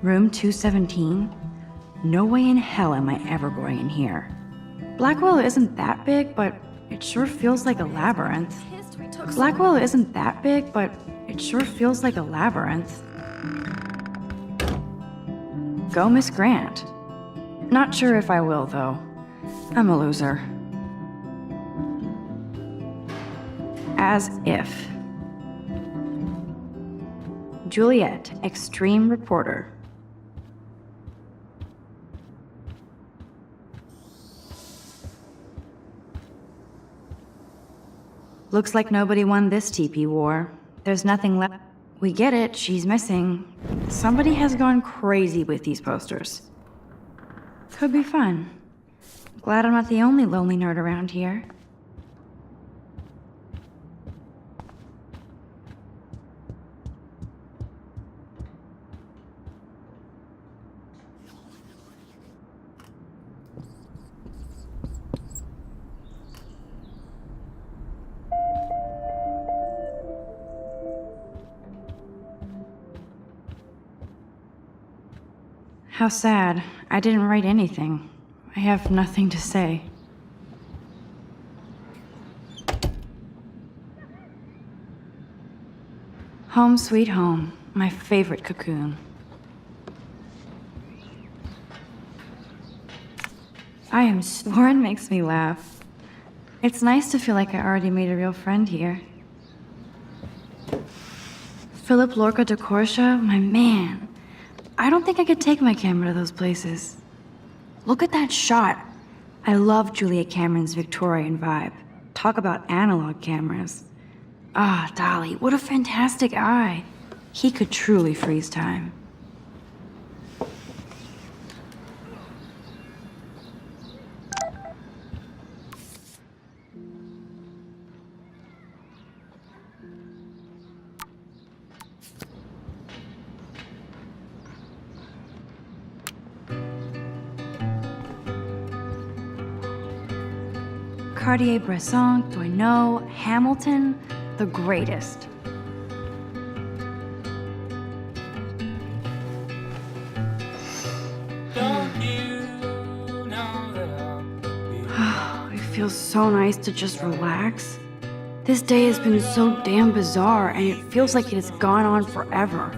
Room 217? No way in hell am I ever going in here. Blackwell isn't that big, but it sure feels like a labyrinth. Blackwell isn't that big, but it sure feels like a labyrinth. Go, Miss Grant. Not sure if I will, though. I'm a loser. As if. Juliet, extreme reporter. Looks like nobody won this TP war. There's nothing left. We get it, she's missing. Somebody has gone crazy with these posters. Could be fun. Glad I'm not the only lonely nerd around here. How sad. I didn't write anything. I have nothing to say. Home sweet home, my favorite cocoon. I am Warren makes me laugh. It's nice to feel like I already made a real friend here. Philip Lorca de Corsia, my man. I don't think I could take my camera to those places. Look at that shot. I love Julia Cameron's Victorian vibe. Talk about analog cameras. Ah, Dolly, what a fantastic eye. He could truly freeze time. Cartier-Bresson, Doisneau, Hamilton, the greatest. It feels so nice to just relax. This day has been so damn bizarre, and it feels like it has gone on forever.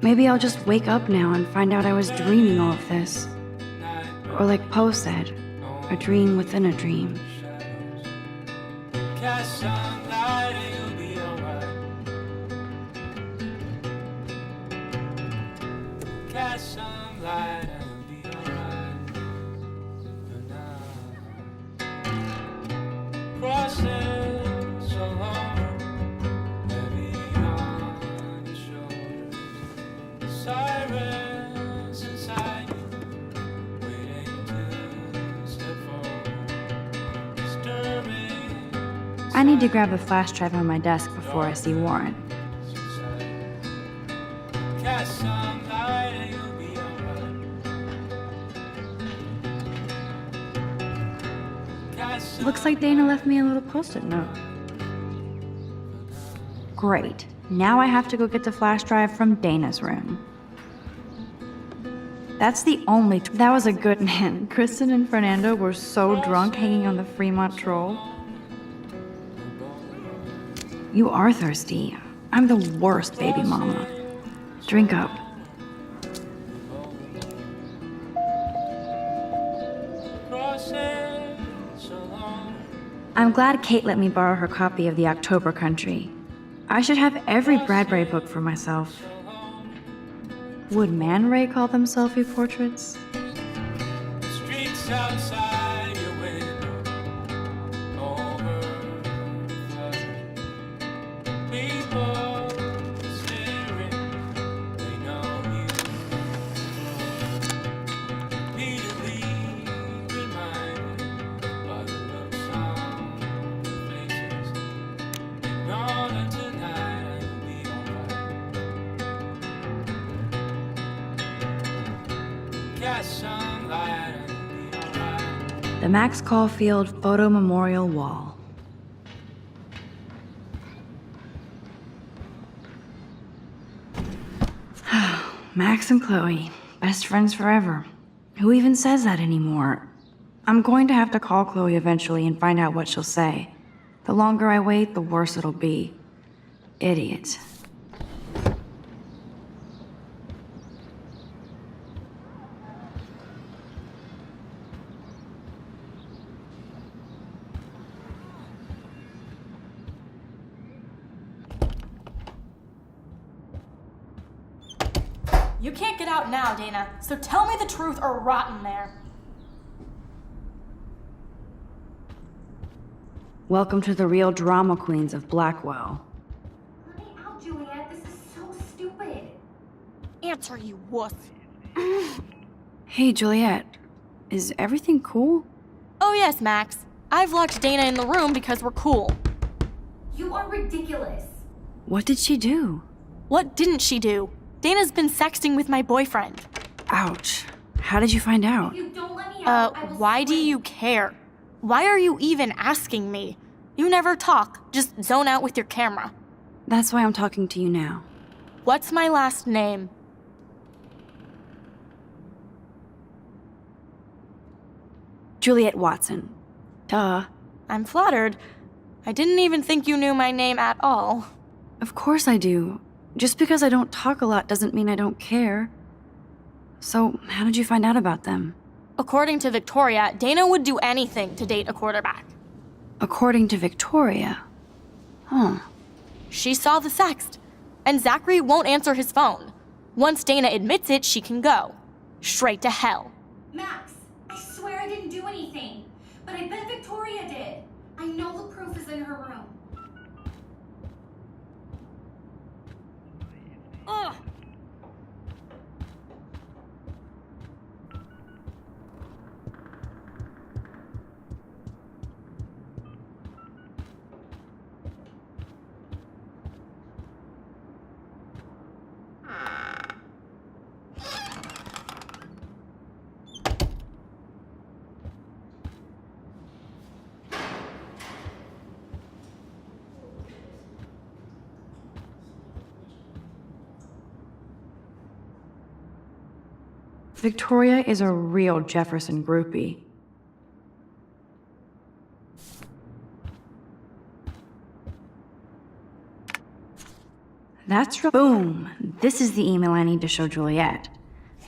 Maybe I'll just wake up now and find out I was dreaming all of this. Or like Poe said, a dream within a dream. Cast some light and you'll be alright. Cast some light and you'll be alright. But now, crosses along, heavy on your shoulders. Sirens inside you, waiting to step forward. Disturbing. I need to grab a flash drive on my desk before I see Warren. Looks like Dana left me a little post-it note. Great. Now I have to go get the flash drive from Dana's room. That's the only... That was a good man. Kristen and Fernando were so drunk hanging on the Fremont Troll. You are thirsty. I'm the worst baby mama. Drink up. I'm glad Kate let me borrow her copy of The October Country. I should have every Bradbury book for myself. Would Man Ray call them selfie portraits? Streets outside your window, people staring, they know you. Repeatedly reminded by the looks on their faces. Know that tonight I'll be alright. Cast some light and be alright. The Max Caulfield Photo Memorial Wall. Max and Chloe, best friends forever. Who even says that anymore? I'm going to have to call Chloe eventually and find out what she'll say. The longer I wait, the worse it'll be. Idiot. You can't get out now, Dana, so tell me the truth or rot in there. Welcome to the real drama queens of Blackwell. Let me out, Juliet. This is so stupid. Answer, you wuss. Hey, Juliet. Is everything cool? Oh yes, Max. I've locked Dana in the room because we're cool. You are ridiculous. What did she do? What didn't she do? Dana's been sexting with my boyfriend. Ouch. How did you find out? If you don't let me out, I will Why do scream. you care? Why are you even asking me? You never talk, just zone out with your camera. That's why I'm talking to you now. What's my last name? Juliet Watson. Duh. I'm flattered. I didn't even think you knew my name at all. Of course I do. Just because I don't talk a lot doesn't mean I don't care. So, how did you find out about them? According to Victoria, Dana would do anything to date a quarterback. According to Victoria. Huh. She saw the sext, and Zachary won't answer his phone. Once Dana admits it, she can go. Straight to hell. Max, I swear I didn't do anything. But I bet Victoria did. I know the proof is in her room. Ugh. Victoria is a real Jefferson groupie. That's boom! This is the email I need to show Juliet.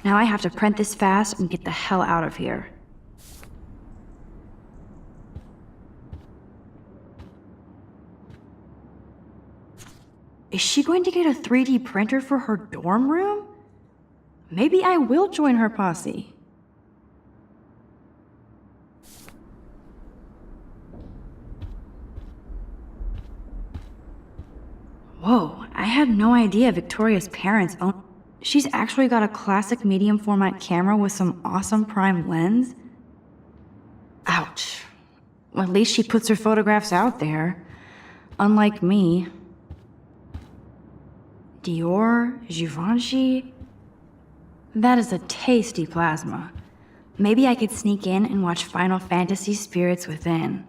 Now I have to print this fast and get the hell out of here. Is she going to get a 3D printer for her dorm room? Maybe I will join her posse. Whoa, I had no idea Victoria's parents own. She's actually got a classic medium format camera with some awesome prime lens. Ouch. Well, at least she puts her photographs out there. Unlike me. Dior, Givenchy. That is a tasty plasma. Maybe I could sneak in and watch Final Fantasy Spirits Within.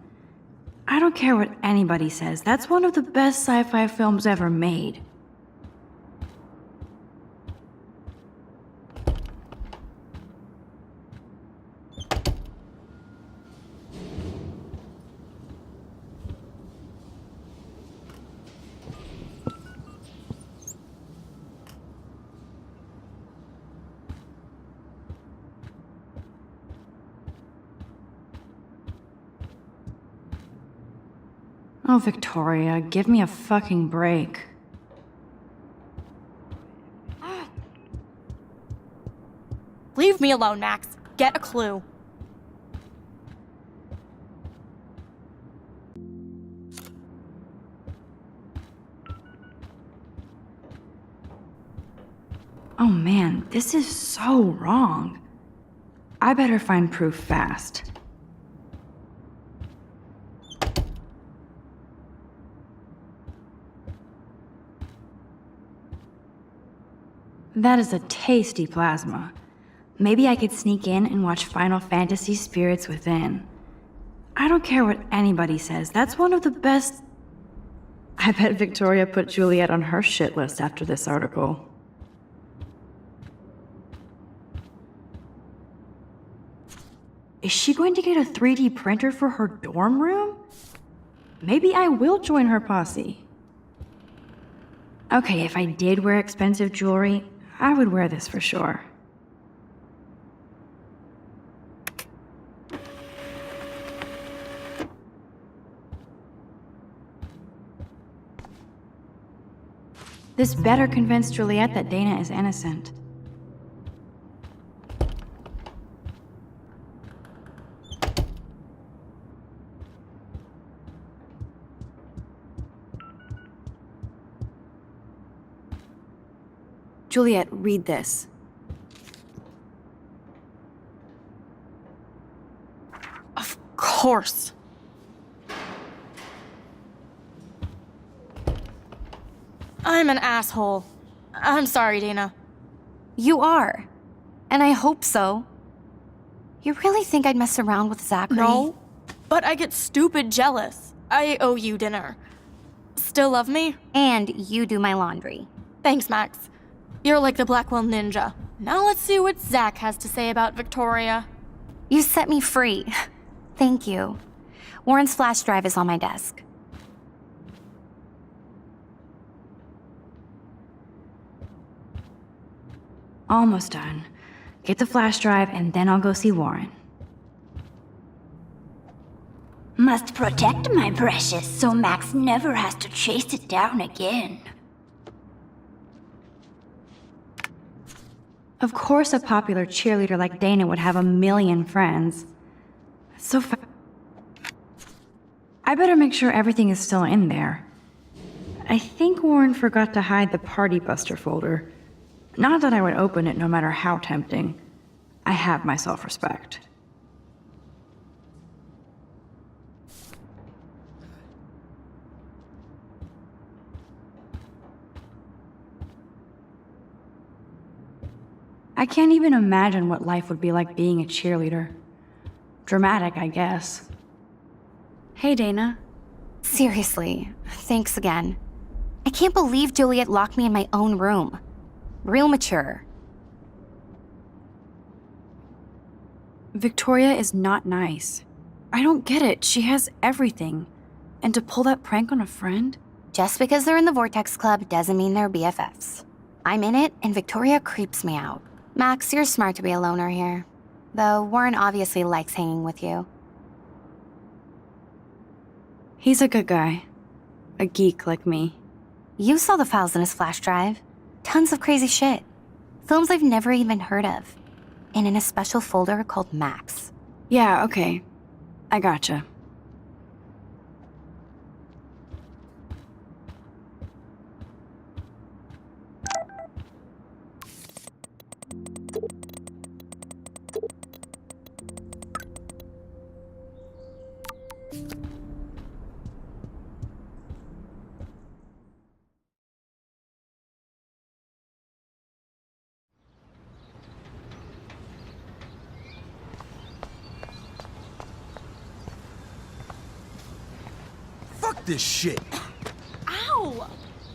I don't care what anybody says, that's one of the best sci-fi films ever made. Oh, Victoria, give me a fucking break. Leave me alone, Max. Get a clue. Oh man, this is so wrong. I better find proof fast. That is a tasty plasma. Maybe I could sneak in and watch Final Fantasy Spirits Within. I don't care what anybody says, that's one of the best. I bet Victoria put Juliet on her shit list after this article. Is she going to get a 3D printer for her dorm room? Maybe I will join her posse. Okay, if I did wear expensive jewelry, I would wear this for sure. This better convince Juliet that Dana is innocent. Juliet, read this. Of course. I'm an asshole. I'm sorry, Dana. You are. And I hope so. You really think I'd mess around with Zachary? No, but I get stupid jealous. I owe you dinner. Still love me? And you do my laundry. Thanks, Max. You're like the Blackwell Ninja. Now let's see what Zach has to say about Victoria. You set me free. Thank you. Warren's flash drive is on my desk. Almost done. Get the flash drive and then I'll go see Warren. Must protect my precious so Max never has to chase it down again. Of course a popular cheerleader like Dana would have a million friends. So I better make sure everything is still in there. I think Warren forgot to hide the Party Buster folder. Not that I would open it no matter how tempting. I have my self-respect. I can't even imagine what life would be like being a cheerleader. Dramatic, I guess. Hey, Dana. Seriously, thanks again. I can't believe Juliet locked me in my own room. Real mature. Victoria is not nice. I don't get it. She has everything. And to pull that prank on a friend? Just because they're in the Vortex Club doesn't mean they're BFFs. I'm in it, and Victoria creeps me out. Max, you're smart to be a loner here. Though Warren obviously likes hanging with you. He's a good guy. A geek like me. You saw the files in his flash drive. Tons of crazy shit. Films I've never even heard of. And in a special folder called Max. Yeah, okay. I gotcha. Fuck this shit! Ow!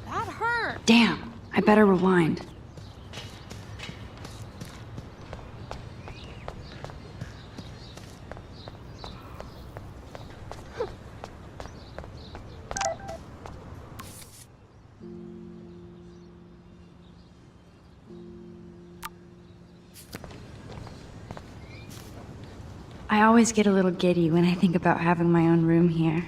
That hurt. Damn, I better rewind. I always get a little giddy when I think about having my own room here.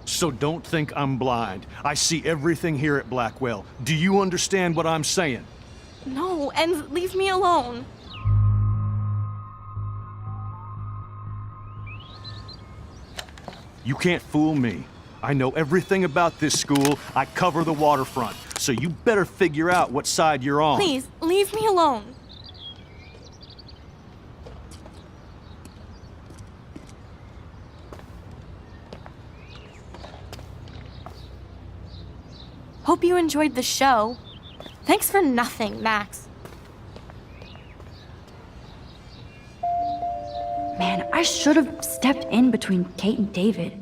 So don't think I'm blind. I see everything here at Blackwell. Do you understand what I'm saying? No, and leave me alone. You can't fool me. I know everything about this school. I cover the waterfront. So you better figure out what side you're on. Please, leave me alone. Hope you enjoyed the show. Thanks for nothing, Max. Man, I should have stepped in between Kate and David.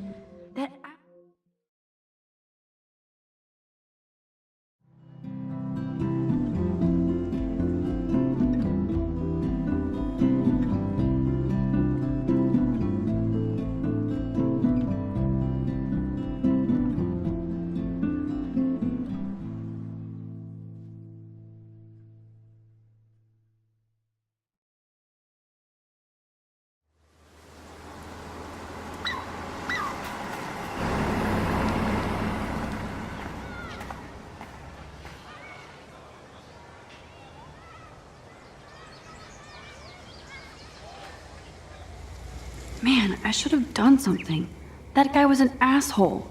Man, I should have done something. That guy was an asshole.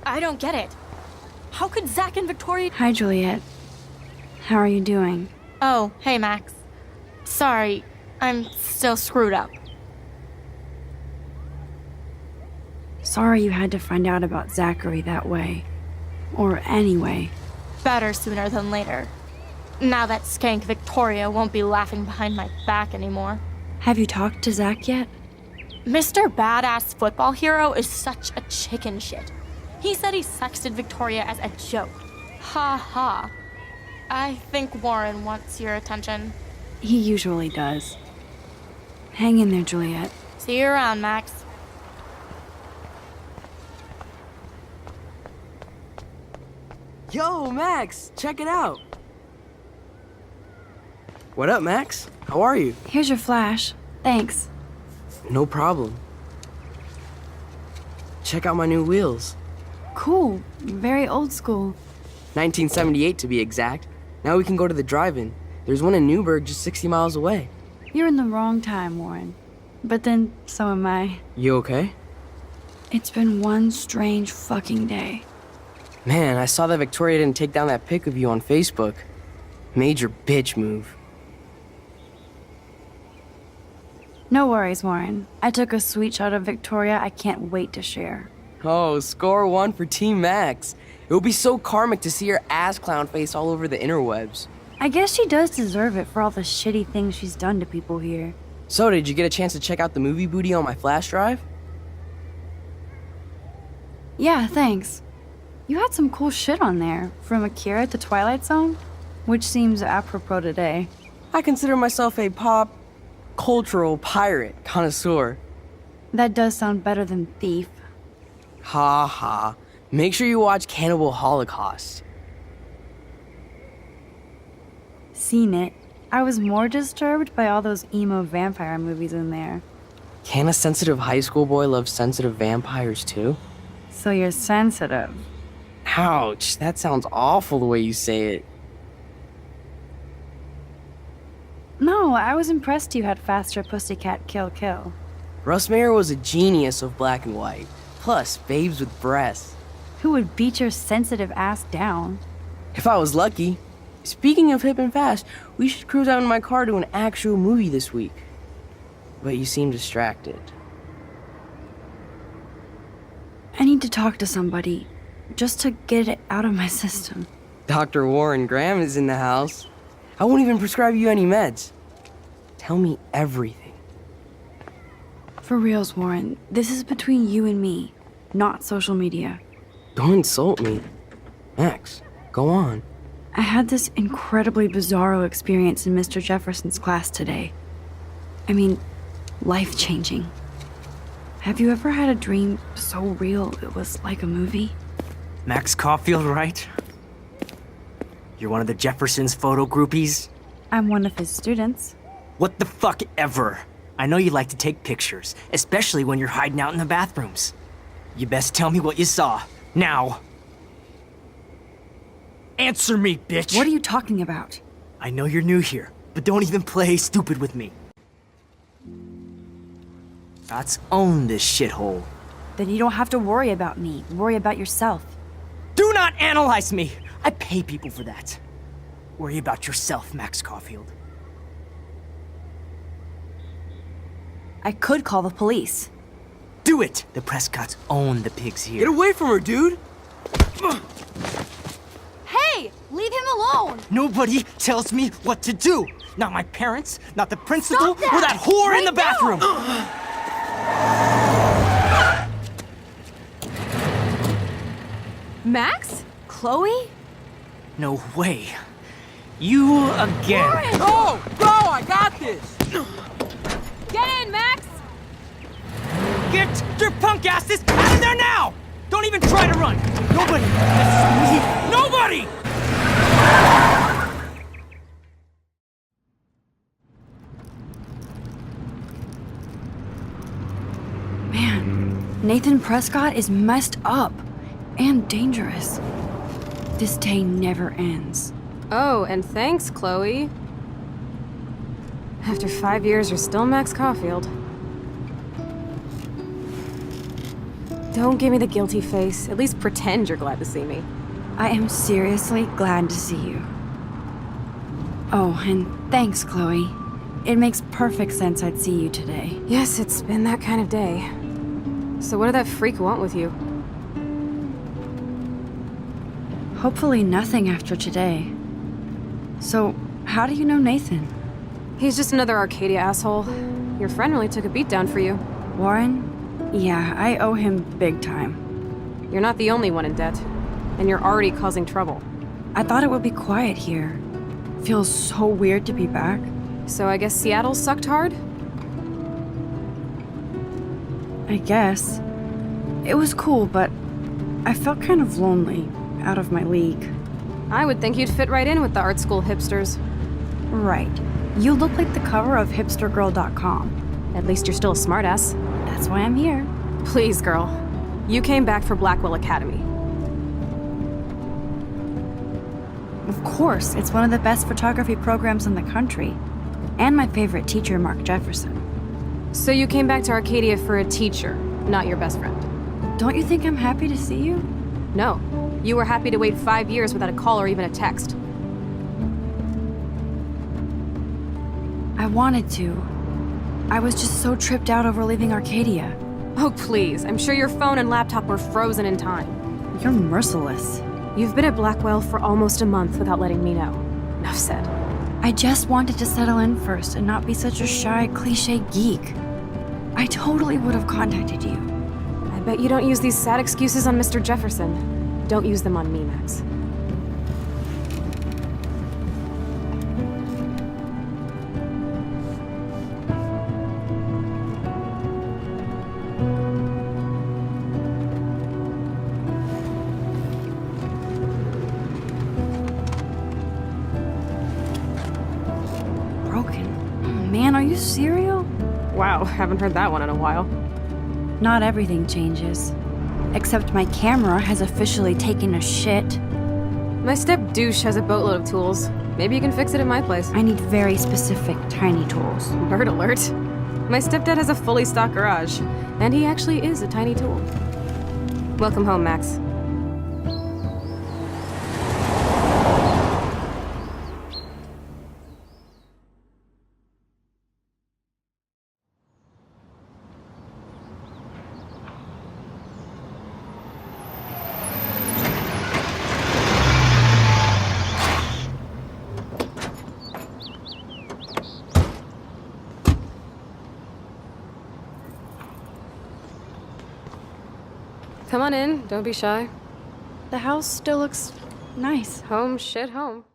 I don't get it. How could Zach and Victoria... Hi, Juliet. How are you doing? Oh, hey, Max. Sorry, I'm still screwed up. Sorry you had to find out about Zachary that way. Or anyway. Better sooner than later. Now that skank Victoria won't be laughing behind my back anymore. Have you talked to Zach yet? Mr. Badass Football Hero is such a chicken shit. He said he sexted Victoria as a joke. Ha ha. I think Warren wants your attention. He usually does. Hang in there, Juliet. See you around, Max. Yo, Max, check it out. What up, Max? How are you? Here's your flash. Thanks. No problem. Check out my new wheels. Cool. Very old school. 1978 to be exact. Now we can go to the drive-in. There's one in Newburgh just 60 miles away. You're in the wrong time, Warren. But then, so am I. You okay? It's been one strange fucking day. Man, I saw that Victoria didn't take down that pic of you on Facebook. Major bitch move. No worries, Warren. I took a sweet shot of Victoria I can't wait to share. Oh, score one for Team Max. It would be so karmic to see her ass clown face all over the interwebs. I guess she does deserve it for all the shitty things she's done to people here. So, did you get a chance to check out the movie booty on my flash drive? Yeah, thanks. You had some cool shit on there, from Akira to Twilight Zone, which seems apropos today. I consider myself a pop cultural pirate connoisseur. That does sound better than thief. Ha ha. Make sure you watch Cannibal Holocaust. Seen it. I was more disturbed by all those emo vampire movies in there. Can a sensitive high school boy love sensitive vampires too? So you're sensitive. Ouch, that sounds awful the way you say it. No, I was impressed you had faster Pussycat Kill Kill. Russ Meyer was a genius of black and white. Plus, babes with breasts. Who would beat your sensitive ass down? If I was lucky. Speaking of hip and fast, we should cruise out in my car to an actual movie this week. But you seem distracted. I need to talk to somebody, just to get it out of my system. Dr. Warren Graham is in the house. I won't even prescribe you any meds. Tell me everything. For reals, Warren, this is between you and me, not social media. Don't insult me. Max, go on. I had this incredibly bizarro experience in Mr. Jefferson's class today. I mean, life-changing. Have you ever had a dream so real it was like a movie? Max Caulfield, right? You're one of the Jefferson's photo groupies? I'm one of his students. What the fuck ever? I know you like to take pictures, especially when you're hiding out in the bathrooms. You best tell me what you saw. Now. Answer me, bitch! What are you talking about? I know you're new here, but don't even play stupid with me. Let's own this shithole. Then you don't have to worry about me. Worry about yourself. Do not analyze me! I pay people for that. Worry about yourself, Max Caulfield. I could call the police. Do it! The Prescotts own the pigs here. Get away from her, dude! Hey! Leave him alone! Nobody tells me what to do! Not my parents, not the principal, Stop that! or that whore in the Right bathroom! Max? Chloe? No way. You again. Go! Go! I got this! Get in, Max! Get your punk asses out of there now! Don't even try to run! Nobody! Nobody! Man, Nathan Prescott is messed up and dangerous. This day never ends. Oh, and thanks, Chloe. After 5 years, you're still Max Caulfield. Don't give me the guilty face. At least pretend you're glad to see me. I am seriously glad to see you. Oh, and thanks, Chloe. It makes perfect sense I'd see you today. Yes, it's been that kind of day. So what did that freak want with you? Hopefully nothing after today. So, how do you know Nathan? He's just another Arcadia asshole. Your friend really took a beat down for you. Warren? Yeah, I owe him big time. You're not the only one in debt. And you're already causing trouble. I thought it would be quiet here. Feels so weird to be back. So I guess Seattle sucked hard? I guess. It was cool, but I felt kind of lonely, out of my league. I would think you'd fit right in with the art school hipsters. Right. You look like the cover of hipstergirl.com. At least you're still a smartass. That's why I'm here. Please, girl. You came back for Blackwell Academy. Of course, it's one of the best photography programs in the country. And my favorite teacher, Mark Jefferson. So you came back to Arcadia for a teacher, not your best friend. Don't you think I'm happy to see you? No. You were happy to wait 5 years without a call or even a text. I wanted to. I was just so tripped out over leaving Arcadia. Oh, please. I'm sure your phone and laptop were frozen in time. You're merciless. You've been at Blackwell for almost a month without letting me know. Enough said. I just wanted to settle in first and not be such a shy, cliche geek. I totally would have contacted you. I bet you don't use these sad excuses on Mr. Jefferson. Don't use them on me, Max. Man, are you serial? Wow, haven't heard that one in a while. Not everything changes. Except my camera has officially taken a shit. My step douche has a boatload of tools. Maybe you can fix it at my place. I need very specific, tiny tools. Bird alert. My stepdad has a fully stocked garage, and he actually is a tiny tool. Welcome home, Max. Come on in, don't be shy. The house still looks nice. Home, shit, home.